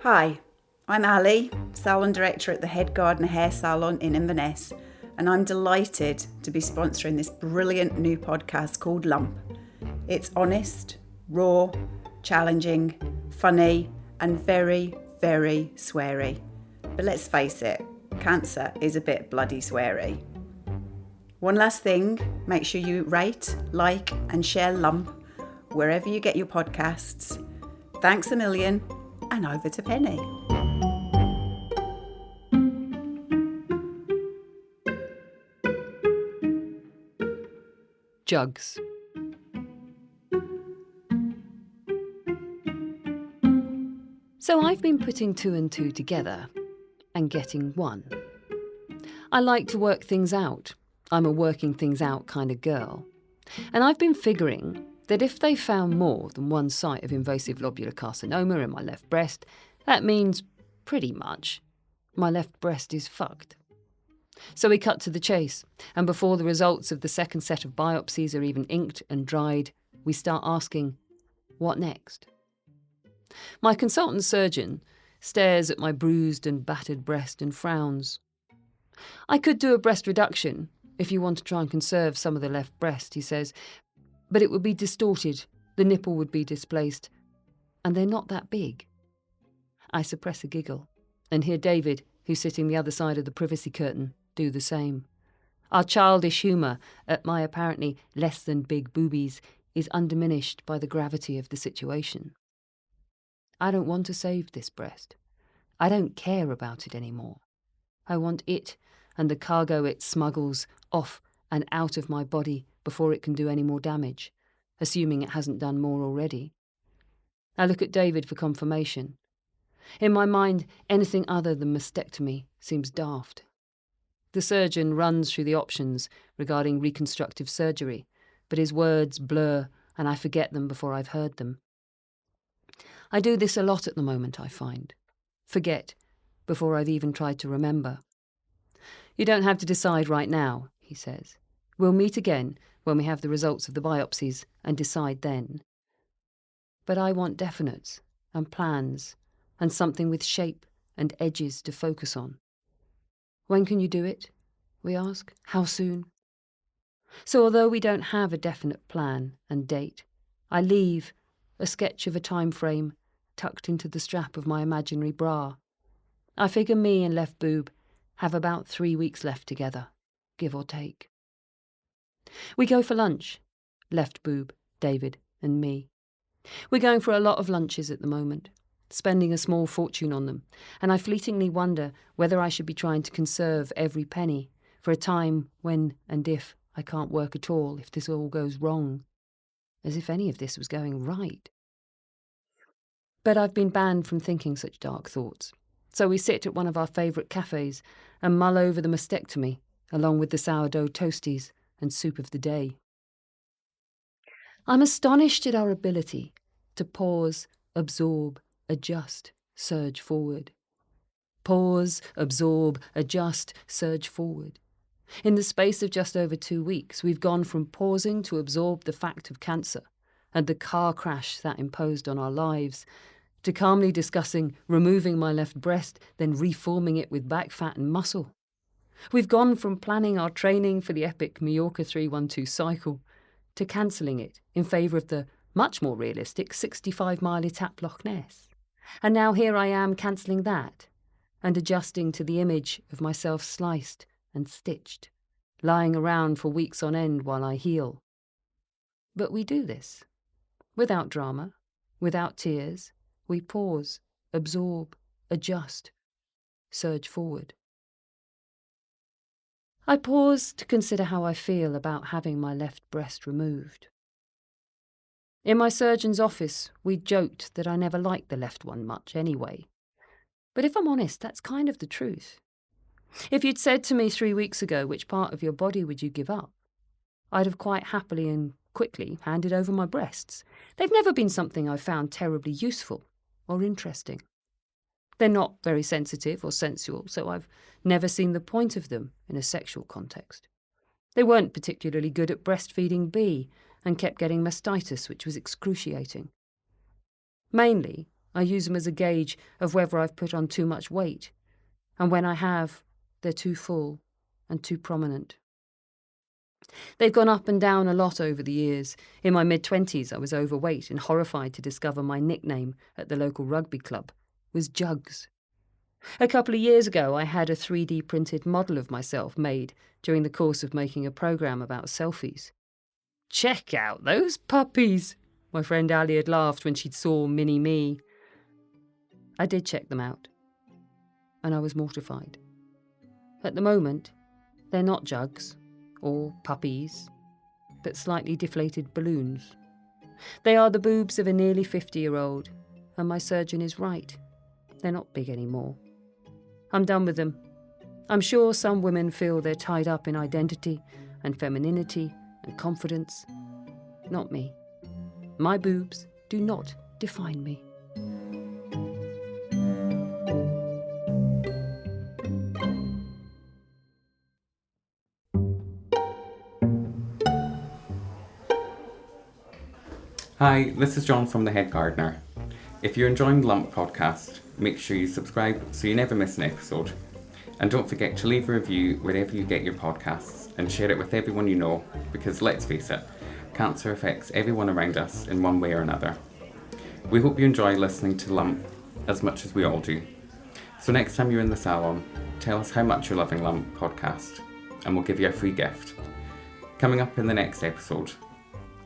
Hi, I'm Ali, salon director at the Head Gardener Hair Salon in Inverness, and I'm delighted to be sponsoring this brilliant new podcast called Lump. It's honest, raw, challenging, funny, and very, very sweary. But let's face it, cancer is a bit bloody sweary. One last thing, make sure you rate, like, and share Lump wherever you get your podcasts. Thanks a million, and over to Pennie. Jugs. So I've been putting two and two together and getting one. I like to work things out. I'm a working things out kind of girl. And I've been figuring that if they found more than one site of invasive lobular carcinoma in my left breast, that means, pretty much, my left breast is fucked. So we cut to the chase, and before the results of the second set of biopsies are even inked and dried, we start asking, what next? My consultant surgeon stares at my bruised and battered breast and frowns. I could do a breast reduction if you want to try and conserve some of the left breast, he says, but it would be distorted, the nipple would be displaced, and they're not that big. I suppress a giggle and hear David, who's sitting the other side of the privacy curtain, do the same. Our childish humour at my apparently less than big boobies is undiminished by the gravity of the situation. I don't want to save this breast. I don't care about it anymore. I want it and the cargo it smuggles off and out of my body before it can do any more damage, assuming it hasn't done more already. I look at David for confirmation. In my mind, anything other than mastectomy seems daft. The surgeon runs through the options regarding reconstructive surgery, but his words blur and I forget them before I've heard them. I do this a lot at the moment, I find. Forget before I've even tried to remember. You don't have to decide right now, he says. We'll meet again when we have the results of the biopsies and decide then. But I want definites and plans and something with shape and edges to focus on. When can you do it? We ask. How soon? So although we don't have a definite plan and date, I leave a sketch of a time frame tucked into the strap of my imaginary bra. I figure me and left boob have about 3 weeks left together, give or take. We go for lunch, left boob, David and me. We're going for a lot of lunches at the moment, spending a small fortune on them, and I fleetingly wonder whether I should be trying to conserve every penny for a time when and if I can't work at all, if this all goes wrong. As if any of this was going right. But I've been banned from thinking such dark thoughts, so we sit at one of our favourite cafes and mull over the mastectomy, along with the sourdough toasties and soup of the day. I'm astonished at our ability to pause, absorb, adjust, surge forward. Pause, absorb, adjust, surge forward. In the space of just over 2 weeks, we've gone from pausing to absorb the fact of cancer and the car crash that imposed on our lives, to calmly discussing removing my left breast, then reforming it with back fat and muscle. We've gone from planning our training for the epic Mallorca 312 cycle to cancelling it in favour of the much more realistic 65-mile Étape Loch Ness. And now here I am cancelling that and adjusting to the image of myself sliced and stitched, lying around for weeks on end while I heal. But we do this. Without drama, without tears, we pause, absorb, adjust, surge forward. I pause to consider how I feel about having my left breast removed. In my surgeon's office, we joked that I never liked the left one much anyway. But if I'm honest, that's kind of the truth. If you'd said to me 3 weeks ago, which part of your body would you give up, I'd have quite happily and quickly handed over my breasts. They've never been something I've found terribly useful or interesting. They're not very sensitive or sensual, so I've never seen the point of them in a sexual context. They weren't particularly good at breastfeeding B and kept getting mastitis, which was excruciating. Mainly, I use them as a gauge of whether I've put on too much weight. And when I have, they're too full and too prominent. They've gone up and down a lot over the years. In my mid-20s, I was overweight and horrified to discover my nickname at the local rugby club was Jugs. A couple of years ago, I had a 3D printed model of myself made during the course of making a programme about selfies. "Check out those puppies," my friend Ali had laughed when she'd saw mini me. I did check them out, and I was mortified. At the moment, they're not Jugs or puppies, but slightly deflated balloons. They are the boobs of a nearly 50-year-old, and my surgeon is right. They're not big anymore. I'm done with them. I'm sure some women feel they're tied up in identity and femininity and confidence. Not me. My boobs do not define me. Hi, this is John from The Head Gardener. If you're enjoying the Lump podcast, make sure you subscribe so you never miss an episode. And don't forget to leave a review wherever you get your podcasts and share it with everyone you know, because let's face it, cancer affects everyone around us in one way or another. We hope you enjoy listening to Lump as much as we all do. So next time you're in the salon, tell us how much you're loving Lump podcast and we'll give you a free gift. Coming up in the next episode,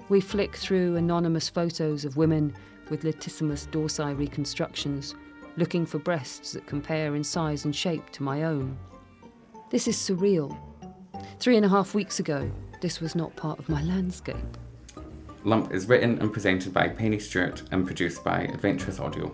We flick through anonymous photos of women with latissimus dorsi reconstructions, looking for breasts that compare in size and shape to my own. This is surreal. 3.5 weeks ago, this was not part of my landscape. Lump is written and presented by Pennie Latin-Stuart and produced by Adventurous Audio.